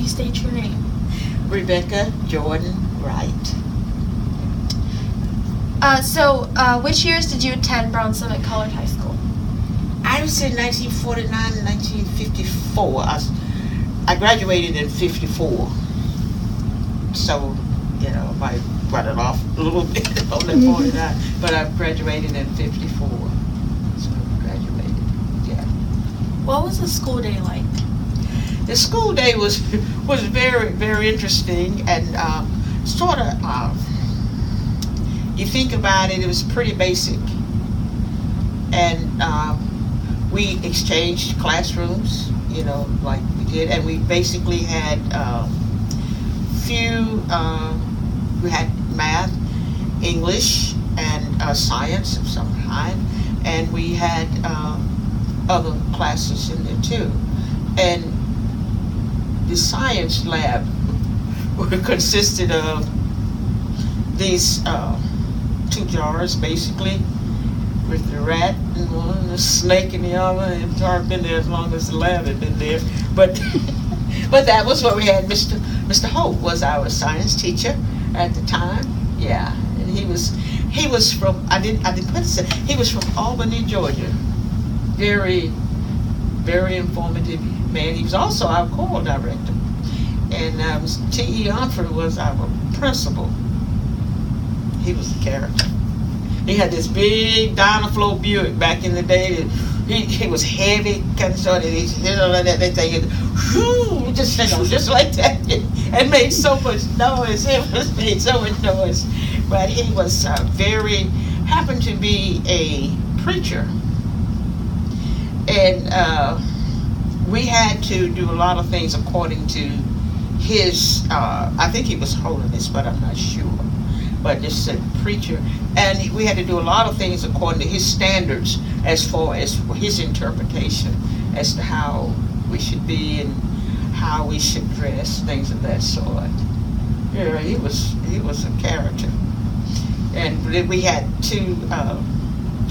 please state your name? Rebecca Jordan Wright. Which years did you attend Brown Summit College High School? I was in 1949 and 1954. I graduated in 54. So, you know, I might run it off a little bit on the 49. But I graduated in 54. So I graduated, yeah. What was the school day like? The school day was very, very interesting, and sort of, you think about it, it was pretty basic. And we exchanged classrooms, you know, like we did, and we basically had we had math, English, and science of some kind, and we had other classes in there too. And the science lab consisted of these two jars, basically, with the rat in one and the snake in the other, and the jar had been there as long as the lab had been there. But but that was what we had. Mr. Hope was our science teacher at the time. Yeah, and he was from I didn't put it. He was from Albany, Georgia. Very, very informative man. He was also our choral director, and T.E. Humphrey was our principal. He was the character. He had this big Dynaflow Buick back in the day. He was heavy, kind of sort of, that thing, whoo, just like that, and made so much noise. It made so much noise. But he was happened to be a preacher, and we had to do a lot of things according to his, I think he was holiness, but I'm not sure. But just a preacher, and we had to do a lot of things according to his standards as far as his interpretation as to how we should be and how we should dress, things of that sort. Yeah, he was a character. And we had two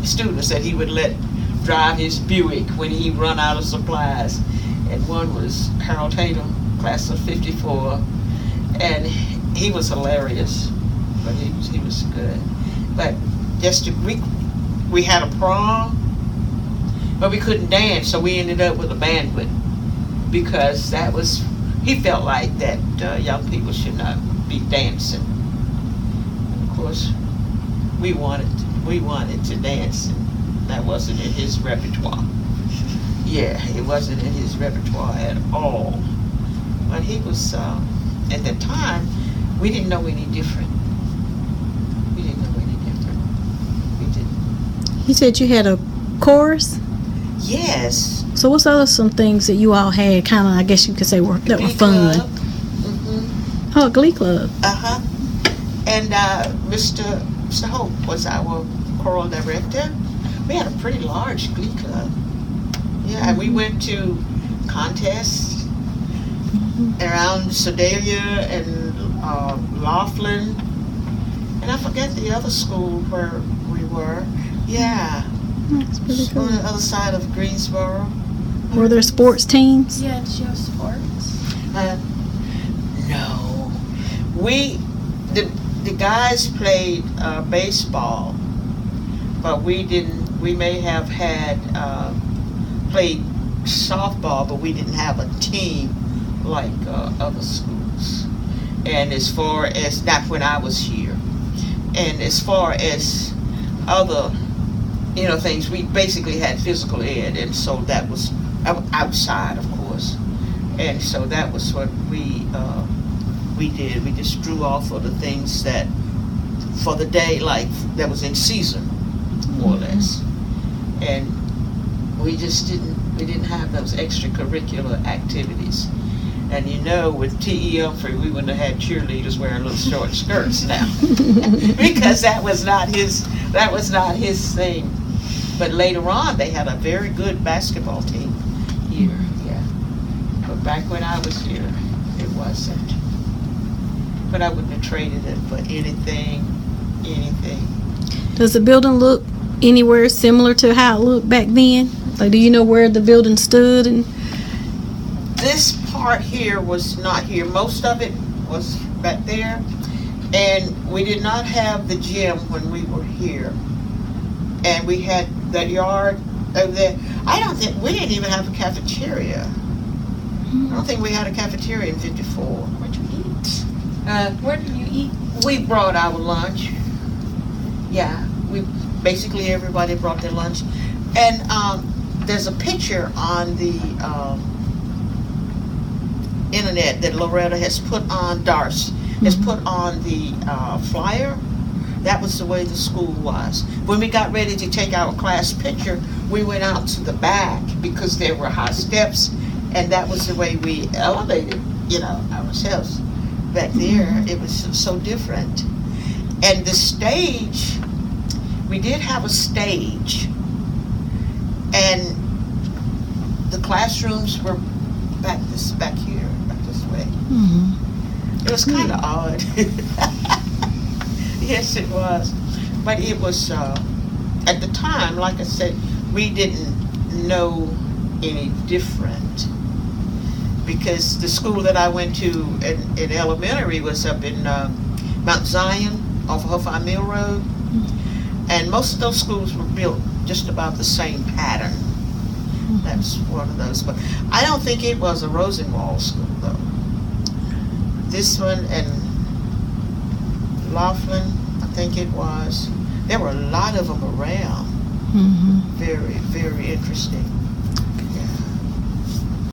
students that he would let drive his Buick when he run out of supplies, and one was Harold Tatum, class of 54, and he was hilarious. But he was good. But we had a prom, but we couldn't dance, so we ended up with a banquet, because he felt like that young people should not be dancing. And of course, we wanted to dance, and that wasn't in his repertoire. Yeah, it wasn't in his repertoire at all. But he was at the time, we didn't know any different. You said you had a chorus? Yes. So what's some things that you all had, kind of, I guess you could say, were fun? Mm-hmm. Oh, Glee Club. Uh-huh. And Mr. Hope was our choral director. We had a pretty large Glee Club. Yeah, and we went to contests around Sedalia and Laughlin. And I forget the other school where we were. Yeah. That's pretty cool. On the other side of Greensboro. Were there sports teams? Yeah, did you have sports? No. The guys played baseball, but we didn't. We may have had played softball, but we didn't have a team like other schools. And as far as, not when I was here, and as far as other things, we basically had physical ed, and so that was outside, of course, and so that was what we did. We just drew off of the things that for the day, like that was in season, more or less, and we didn't have those extracurricular activities. And with T.E. Humphrey, we wouldn't have had cheerleaders wearing little short skirts now, because that was not his thing. But later on, they had a very good basketball team here. Yeah, but back when I was here, it wasn't. But I wouldn't have traded it for anything. Does the building look anywhere similar to how it looked back then? Like, do you know where the building stood? And this part part here was not here. Most of it was back there. And we did not have the gym when we were here. And we had the yard over there. I don't think, we didn't even have a cafeteria. I don't think we had a cafeteria in 54. Where'd you eat? Where did you eat? We brought our lunch. Yeah, basically everybody brought their lunch. And there's a picture on the internet that Loretta has put on, Darce has put on the flyer. That was the way the school was. When we got ready to take our class picture, we went out to the back because there were high steps, and that was the way we elevated, ourselves. Back there, it was so different. And the stage, we did have a stage, and the classrooms were back here, back this way. It was kind of odd. Yes, it was. But it was, at the time, like I said, we didn't know any different. Because the school that I went to in elementary was up in Mount Zion off of Hillfire Mill Road. And most of those schools were built just about the same pattern. That's one of those. But I don't think it was a Rosenwald school, though. This one and Laughlin, I think it was. There were a lot of them around. Very, very interesting.